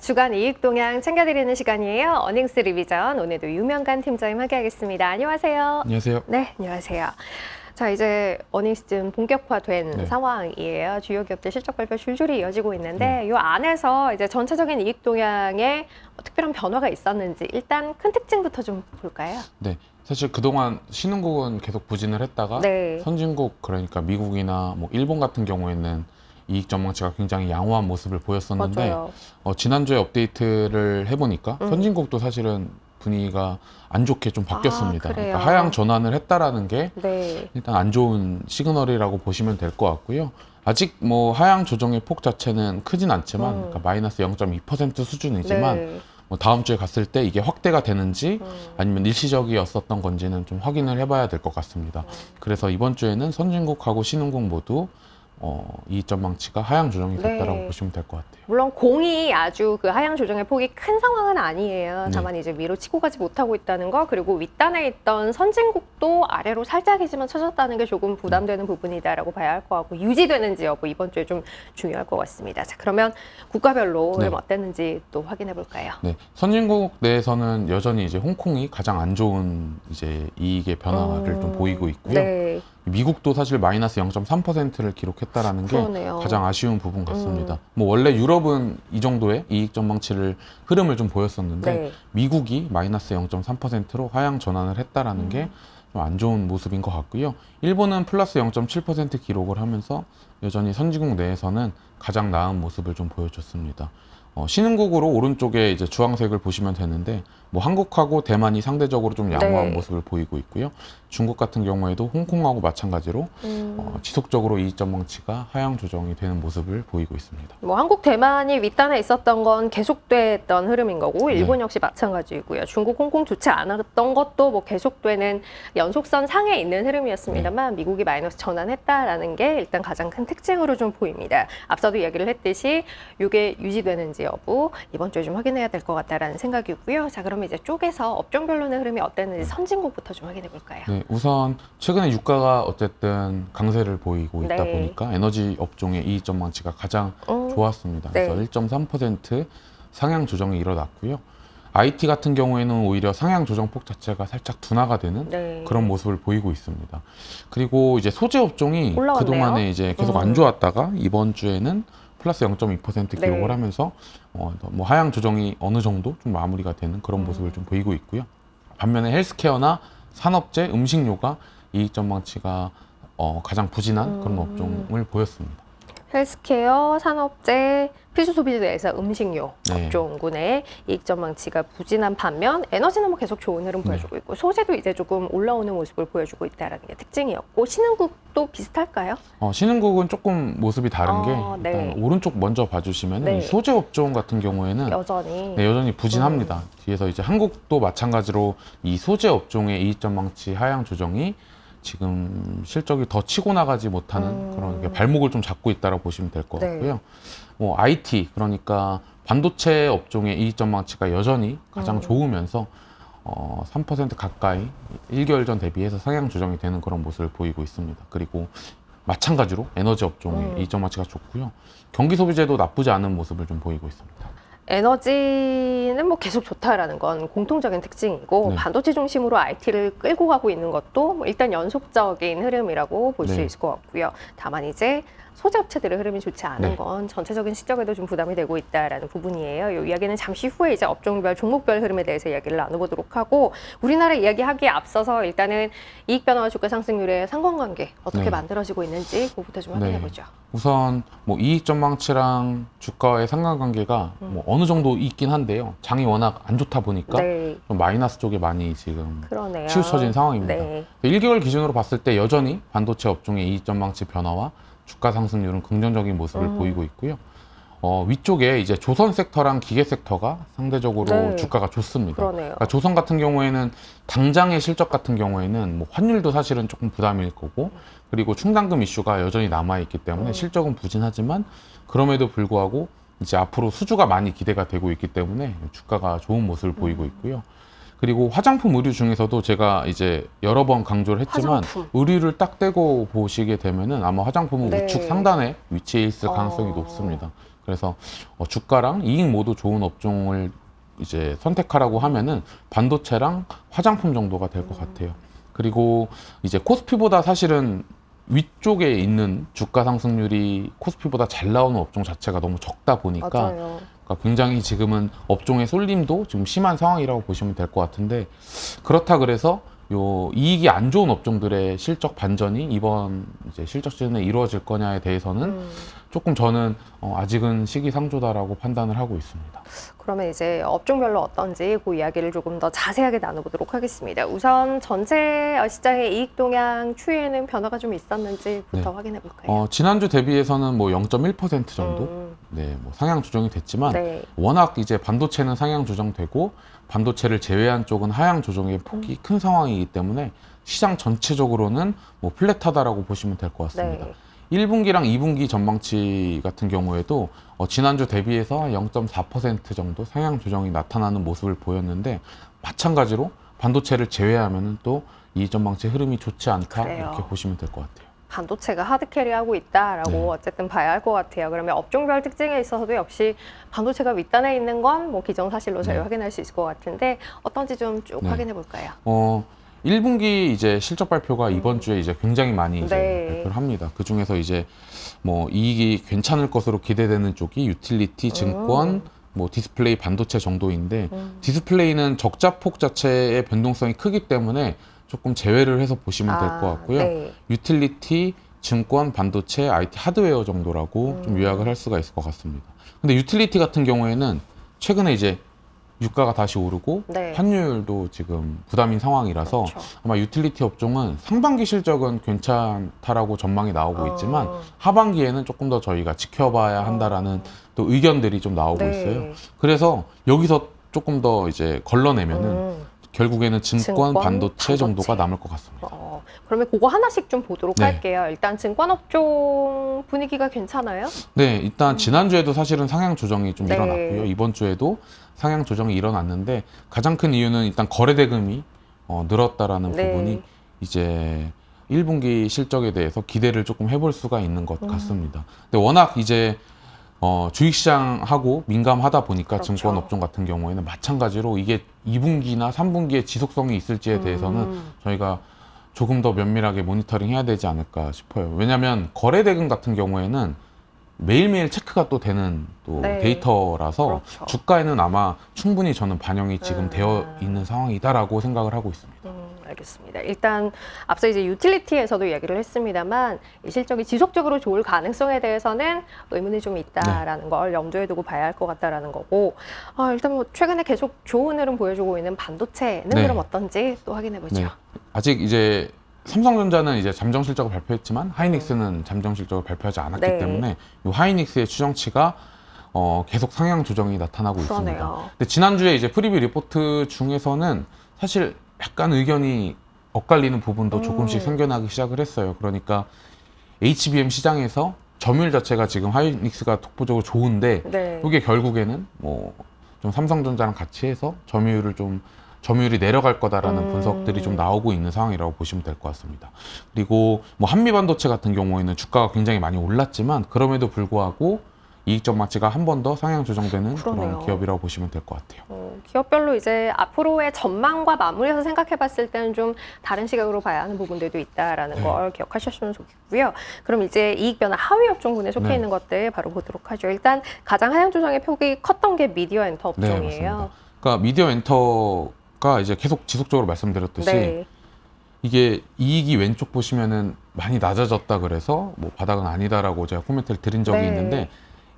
주간 이익 동향 챙겨드리는 시간이에요. 어닝스 리비전. 오늘도 유명관 팀장님 함께하겠습니다. 안녕하세요. 안녕하세요. 네, 안녕하세요. 자, 이제 어닝스 좀 본격화된 네. 상황이에요. 주요 기업들 실적 발표 줄줄이 이어지고 있는데 이 안에서 이제 전체적인 이익 동향에 특별한 변화가 있었는지 일단 큰 특징부터 좀 볼까요? 네, 사실 그동안 신흥국은 계속 부진을 했다가 네. 선진국, 그러니까 미국이나 뭐 일본 같은 경우에는 이익 전망치가 굉장히 양호한 모습을 보였었는데 맞아요. 지난주에 업데이트를 해보니까 선진국도 사실은 분위기가 안 좋게 좀 바뀌었습니다. 아, 그래요? 그러니까 하향 전환을 했다라는 게 네. 일단 안 좋은 시그널이라고 보시면 될 것 같고요. 아직 뭐 하향 조정의 폭 자체는 크진 않지만 그러니까 마이너스 0.2% 수준이지만 네. 뭐 다음 주에 갔을 때 이게 확대가 되는지 아니면 일시적이었었던 건지는 좀 확인을 해봐야 될 것 같습니다. 그래서 이번 주에는 선진국하고 신흥국 모두 이익 전망치가 하향 조정이 됐다라고 네. 보시면 될 것 같아요. 물론 공이 아주 그 하향 조정의 폭이 큰 상황은 아니에요. 네. 다만 이제 위로 치고 가지 못하고 있다는 거, 그리고 윗단에 있던 선진국도 아래로 살짝이지만 쳐졌다는 게 조금 부담되는 부분이다라고 봐야 할 것 같고, 유지되는지 여부 이번 주에 좀 중요할 것 같습니다. 자, 그러면 국가별로 네. 흐름 어땠는지 또 확인해 볼까요? 네, 선진국 내에서는 여전히 이제 홍콩이 가장 안 좋은 이제 이익의 변화를 좀 보이고 있고요. 네. 미국도 사실 마이너스 0.3%를 기록했다라는 게 그러네요. 가장 아쉬운 부분 같습니다. 뭐 원래 유럽은 이 정도의 이익 전망치를 흐름을 좀 보였었는데 네. 미국이 마이너스 0.3%로 하향 전환을 했다라는 게 좀 안 좋은 모습인 것 같고요. 일본은 플러스 0.7% 기록을 하면서 여전히 선진국 내에서는 가장 나은 모습을 좀 보여줬습니다. 신흥국으로 오른쪽에 이제 주황색을 보시면 되는데 뭐 한국하고 대만이 상대적으로 좀 양호한 네. 모습을 보이고 있고요. 중국 같은 경우에도 홍콩하고 마찬가지로 지속적으로 이익 전망치가 하향 조정이 되는 모습을 보이고 있습니다. 뭐 한국, 대만이 윗단에 있었던 건 계속됐던 흐름인 거고, 일본 네. 역시 마찬가지고요. 중국, 홍콩 좋지 않았던 것도 뭐 계속되는 연속선 상에 있는 흐름이었습니다만 미국이 마이너스 전환했다라는 게 일단 가장 큰 특징으로 좀 보입니다. 앞서도 이야기를 했듯이 이게 유지되는지 여부 이번 주에 좀 확인해야 될 것 같다라는 생각이고요. 자, 그러면 이제 쪼개서 업종별로의 흐름이 어땠는지 선진국부터 좀 확인해 볼까요? 네, 우선 최근에 유가가 어쨌든 강세를 보이고 있다 네. 보니까 에너지 업종의 이익 전망치가 가장 좋았습니다. 네. 그래서 1.3% 상향 조정이 일어났고요. IT 같은 경우에는 오히려 상향 조정폭 자체가 살짝 둔화가 되는 네. 그런 모습을 보이고 있습니다. 그리고 이제 소재 업종이 올라왔네요. 그동안에 이제 계속 안 좋았다가 이번 주에는 플러스 0.2% 기록을 네. 하면서 뭐 하향 조정이 어느 정도 좀 마무리가 되는 그런 모습을 좀 보이고 있고요. 반면에 헬스케어나 산업재, 음식료가 이익 전망치가 가장 부진한 그런 업종을 보였습니다. 헬스케어, 산업재, 필수 소비재 내에서 음식료 네. 업종군의 이익 전망치가 부진한 반면 에너지는 뭐 계속 좋은 흐름 보여주고 있고, 소재도 이제 조금 올라오는 모습을 보여주고 있다는 게 특징이었고, 신흥국도 비슷할까요? 신흥국은 조금 모습이 다른 게 네. 일단 오른쪽 먼저 봐주시면 네. 소재 업종 같은 경우에는 여전히 여전히 부진합니다. 뒤에서 이제 한국도 마찬가지로 이 소재 업종의 이익 전망치 하향 조정이 지금 실적이 더 치고 나가지 못하는 그런 게 발목을 좀 잡고 있다고 보시면 될 것 네. 같고요. 뭐 IT, 그러니까 반도체 업종의 이익 전망치가 여전히 가장 좋으면서 3% 가까이 1개월 전 대비해서 상향 조정이 되는 그런 모습을 보이고 있습니다. 그리고 마찬가지로 에너지 업종의 이익 전망치가 좋고요. 경기 소비재도 나쁘지 않은 모습을 좀 보이고 있습니다. 에너지는 뭐 계속 좋다라는 건 공통적인 특징이고, 네. 반도체 중심으로 IT를 끌고 가고 있는 것도 뭐 일단 연속적인 흐름이라고 볼 수 네. 있을 것 같고요. 다만 이제 소재 업체들의 흐름이 좋지 않은 네. 건 전체적인 실적에도 좀 부담이 되고 있다라는 부분이에요. 이 이야기는 잠시 후에 이제 업종별, 종목별 흐름에 대해서 이야기를 나눠보도록 하고, 우리나라 이야기하기에 앞서서 일단은 이익 변화와 주가 상승률의 상관관계 어떻게 네. 만들어지고 있는지 그거부터 좀 확인해 보죠. 우선 뭐 이익 전망치랑 주가의 상관관계가 뭐 어느 정도 있긴 한데요. 장이 워낙 안 좋다 보니까 네, 좀 마이너스 쪽에 많이 지금 그러네요. 치우쳐진 상황입니다. 네. 1개월 기준으로 봤을 때 여전히 반도체 업종의 이익 전망치 변화와 주가 상승률은 긍정적인 모습을 보이고 있고요. 위쪽에 이제 조선 섹터랑 기계 섹터가 상대적으로 네. 주가가 좋습니다. 그러네요. 그러니까 조선 같은 경우에는 당장의 실적 같은 경우에는 뭐 환율도 사실은 조금 부담일 거고, 그리고 충당금 이슈가 여전히 남아있기 때문에 실적은 부진하지만 그럼에도 불구하고 이제 앞으로 수주가 많이 기대가 되고 있기 때문에 주가가 좋은 모습을 보이고 있고요. 그리고 화장품 의류 중에서도 제가 이제 여러 번 강조를 했지만 화장품. 의류를 딱 떼고 보시게 되면은 아마 화장품은 네. 우측 상단에 위치해 있을 가능성이 높습니다. 그래서 주가랑 이익 모두 좋은 업종을 이제 선택하라고 하면은 반도체랑 화장품 정도가 될 것 같아요. 그리고 이제 코스피보다 사실은 위쪽에 있는 주가 상승률이 코스피보다 잘 나오는 업종 자체가 너무 적다 보니까 맞아요. 그러니까 굉장히 지금은 업종의 쏠림도 지금 심한 상황이라고 보시면 될 것 같은데, 그렇다 그래서 요 이익이 안 좋은 업종들의 실적 반전이 이번 이제 실적 시즌에 이루어질 거냐에 대해서는 조금 저는 아직은 시기상조다라고 판단을 하고 있습니다. 그러면 이제 업종별로 어떤지 그 이야기를 조금 더 자세하게 나눠보도록 하겠습니다. 우선 전체 시장의 이익 동향 추이에는 변화가 좀 있었는지부터 네. 확인해 볼까요? 지난주 대비해서는 뭐 0.1% 정도 네, 뭐 상향 조정이 됐지만 네. 워낙 이제 반도체는 상향 조정되고 반도체를 제외한 쪽은 하향 조정의 폭이 큰 상황이기 때문에 시장 전체적으로는 뭐 플랫하다라고 보시면 될 것 같습니다. 네. 1분기랑 2분기 전망치 같은 경우에도 지난주 대비해서 0.4% 정도 상향 조정이 나타나는 모습을 보였는데, 마찬가지로 반도체를 제외하면 또 이 전망치 흐름이 좋지 않다, 그래요. 이렇게 보시면 될 것 같아요. 반도체가 하드캐리하고 있다라고 네. 어쨌든 봐야 할 것 같아요. 그러면 업종별 특징에 있어서도 역시 반도체가 윗단에 있는 건 뭐 기정사실로 저희 네. 확인할 수 있을 것 같은데 어떤지 좀 쭉 네. 확인해 볼까요? 1분기 이제 실적 발표가 이번 주에 이제 굉장히 많이 이제 네. 발표를 합니다. 그 중에서 이제 뭐 이익이 괜찮을 것으로 기대되는 쪽이 유틸리티, 증권, 뭐 디스플레이, 반도체 정도인데, 디스플레이는 적자폭 자체의 변동성이 크기 때문에 조금 제외를 해서 보시면 될 것 같고요. 네. 유틸리티, 증권, 반도체, IT 하드웨어 정도라고 좀 요약을 할 수가 있을 것 같습니다. 근데 유틸리티 같은 경우에는 최근에 이제 유가가 다시 오르고 네. 환율도 지금 부담인 상황이라서 그렇죠. 아마 유틸리티 업종은 상반기 실적은 괜찮다라고 전망이 나오고 있지만 하반기에는 조금 더 저희가 지켜봐야 한다라는 또 의견들이 좀 나오고 네. 있어요. 그래서 여기서 조금 더 이제 걸러내면은 결국에는 증권, 반도체 정도가 남을 것 같습니다. 그러면 그거 하나씩 좀 보도록 네. 할게요. 일단 증권업종 분위기가 괜찮아요? 네, 일단 지난주에도 사실은 상향 조정이 좀 네. 일어났고요. 이번 주에도 상향 조정이 일어났는데, 가장 큰 이유는 일단 거래 대금이 늘었다라는 네. 부분이 이제 1분기 실적에 대해서 기대를 조금 해볼 수가 있는 것 같습니다. 근데 워낙 이제 주식시장하고 민감하다 보니까 그렇죠. 증권 업종 같은 경우에는 마찬가지로 이게 2분기나 3분기에 지속성이 있을지에 대해서는 저희가 조금 더 면밀하게 모니터링 해야 되지 않을까 싶어요. 왜냐하면 거래 대금 같은 경우에는 매일매일 체크가 또 되는 또 네. 데이터라서 그렇죠. 주가에는 아마 충분히 저는 반영이 지금 되어 있는 상황이다라고 생각을 하고 있습니다. 알겠습니다. 일단 앞서 이제 유틸리티에서도 이야기를 했습니다만 이 실적이 지속적으로 좋을 가능성에 대해서는 의문이 좀 있다라는 걸 염두에 두고 봐야 할 것 같다라는 거고, 일단 뭐 최근에 계속 좋은 흐름 보여주고 있는 반도체는 네. 그럼 어떤지 또 확인해 보죠. 네. 아직 이제 삼성전자는 이제 잠정 실적을 발표했지만 하이닉스는 잠정 실적을 발표하지 않았기 네. 때문에 이 하이닉스의 추정치가 계속 상향 조정이 나타나고 그러네요. 있습니다. 근데 지난주에 이제 프리뷰 리포트 중에서는 사실 약간 의견이 엇갈리는 부분도 조금씩 생겨나기 시작을 했어요. 그러니까 HBM 시장에서 점유율 자체가 지금 하이닉스가 독보적으로 좋은데 네. 이게 결국에는 뭐 좀 삼성전자랑 같이 해서 점유율이 내려갈 거다라는 분석들이 좀 나오고 있는 상황이라고 보시면 될 것 같습니다. 그리고 뭐 한미반도체 같은 경우에는 주가가 굉장히 많이 올랐지만 그럼에도 불구하고 이익 전망치가 한 번 더 상향 조정되는 그러네요. 그런 기업이라고 보시면 될 것 같아요. 기업별로 이제 앞으로의 전망과 맞물려서 생각해 봤을 때는 좀 다른 시각으로 봐야 하는 부분들도 있다라는 네. 걸 기억하셨으면 좋겠고요. 그럼 이제 이익 변화 하위 업종군에 속해 네. 있는 것들 바로 보도록 하죠. 일단 가장 하향 조정의 폭이 컸던 게 미디어 엔터 네, 업종이에요. 맞습니다. 그러니까 미디어 엔터가 이제 계속 지속적으로 말씀드렸듯이 네. 이게 이익이 왼쪽 보시면은 많이 낮아졌다 그래서 뭐 바닥은 아니다라고 제가 코멘트를 드린 적이 네. 있는데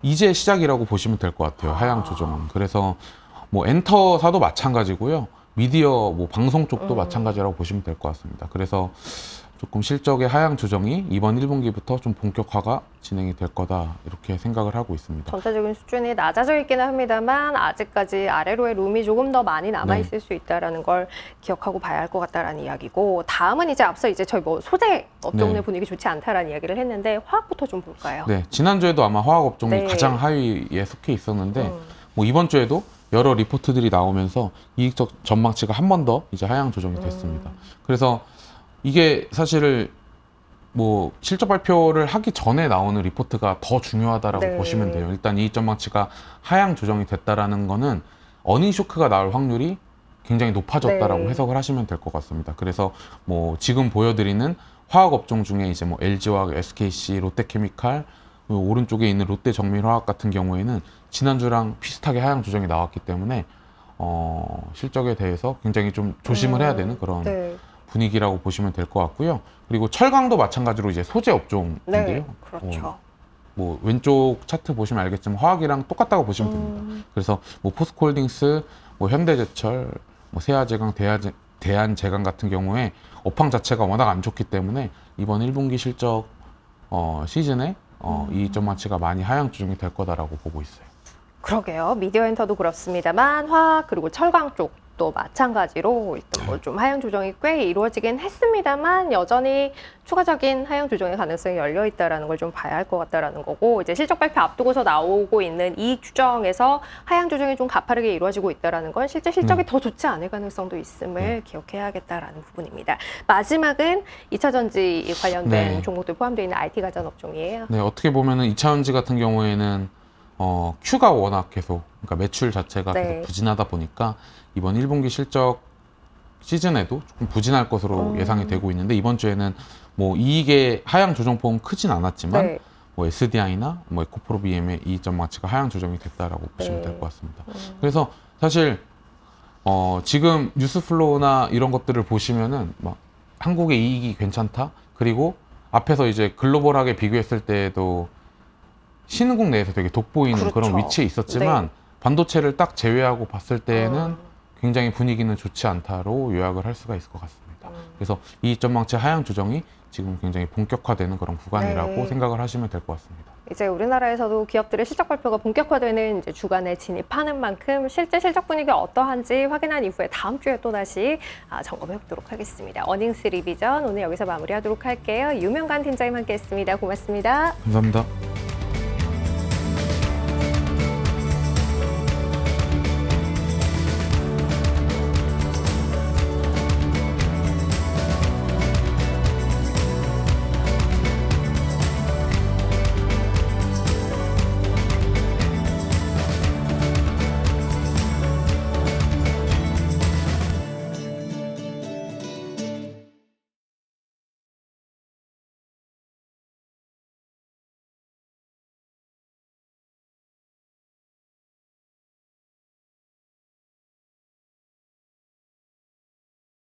이제 시작이라고 보시면 될 것 같아요. 하향 조정은. 그래서 뭐 엔터사도 마찬가지고요. 미디어 뭐 방송 쪽도 마찬가지라고 보시면 될 것 같습니다. 그래서 조금 실적의 하향 조정이 이번 1분기부터 좀 본격화가 진행이 될 거다 이렇게 생각을 하고 있습니다. 전체적인 수준이 낮아져 있기는 합니다만 아직까지 아래로의 룸이 조금 더 많이 남아 있을 수 있다라는 걸 기억하고 봐야 할 것 같다라는 이야기고, 다음은 이제 앞서 이제 저희 뭐 소재 업종의 네. 분위기 좋지 않다라는 이야기를 했는데 화학부터 좀 볼까요? 네, 지난주에도 아마 화학 업종이 네. 가장 하위에 속해 있었는데 뭐 이번 주에도 여러 리포트들이 나오면서 이익적 전망치가 한 번 더 이제 하향 조정이 됐습니다. 그래서 이게 사실 뭐 실적 발표를 하기 전에 나오는 리포트가 더 중요하다라고 네. 보시면 돼요. 일단 이익전 망치가 하향 조정이 됐다라는 거는 어닝 쇼크가 나올 확률이 굉장히 높아졌다라고 네. 해석을 하시면 될 것 같습니다. 그래서 뭐 지금 보여드리는 화학 업종 중에 이제 뭐 LG화학, SKC, 롯데케미칼, 오른쪽에 있는 롯데정밀화학 같은 경우에는 지난주랑 비슷하게 하향 조정이 나왔기 때문에 실적에 대해서 굉장히 좀 조심을 해야 되는 그런 네. 분위기라고 보시면 될 것 같고요. 그리고 철강도 마찬가지로 이제 소재 업종인데요. 네. 그렇죠. 뭐 왼쪽 차트 보시면 알겠지만 화학이랑 똑같다고 보시면 됩니다. 그래서 뭐 포스코홀딩스, 뭐 현대제철, 뭐 세아제강, 대한제강 같은 경우에 업황 자체가 워낙 안 좋기 때문에 이번 1분기 실적 시즌에 이익전 망치가 많이 하향 조정이 될 거다라고 보고 있어요. 그러게요. 미디어엔터도 그렇습니다만 화학 그리고 철강 쪽도 마찬가지로 일단 뭐 좀 하향 조정이 꽤 이루어지긴 했습니다만 여전히 추가적인 하향 조정의 가능성이 열려 있다라는 걸 좀 봐야 할 것 같다라는 거고 이제 실적 발표 앞두고서 나오고 있는 이익 추정에서 하향 조정이 좀 가파르게 이루어지고 있다라는 건 실제 실적이 더 좋지 않을 가능성도 있음을 기억해야겠다라는 부분입니다. 마지막은 2차 전지 관련된 네. 종목들 포함되어 있는 IT 가전 업종이에요. 네, 어떻게 보면은 2차전지 같은 경우에는 Q가 워낙 계속 그러니까 매출 자체가 네. 계속 부진하다 보니까 이번 1분기 실적 시즌에도 조금 부진할 것으로 예상이 되고 있는데 이번 주에는 뭐 이익의 하향 조정폭은 크진 않았지만 네. 뭐 SDI나 뭐 에코프로비엠의 이익전 망치가 하향 조정이 됐다라고 보시면 될 것 같습니다. 그래서 사실 지금 뉴스플로우나 이런 것들을 보시면은 막 한국의 이익이 괜찮다. 그리고 앞에서 이제 글로벌하게 비교했을 때에도 신흥국 내에서 되게 돋보이는 그렇죠. 그런 위치에 있었지만 반도체를 딱 제외하고 봤을 때에는 음. 굉장히 분위기는 좋지 않다로 요약을 할 수가 있을 것 같습니다. 그래서 이익전 망치 하향 조정이 지금 굉장히 본격화되는 그런 구간이라고 네. 생각을 하시면 될 것 같습니다. 이제 우리나라에서도 기업들의 실적 발표가 본격화되는 이제 주간에 진입하는 만큼 실제 실적 분위기가 어떠한지 확인한 이후에 다음 주에 또 다시 점검해 보도록 하겠습니다. 어닝스 리비전 오늘 여기서 마무리하도록 할게요. 유명관 팀장님 함께했습니다. 고맙습니다. 감사합니다.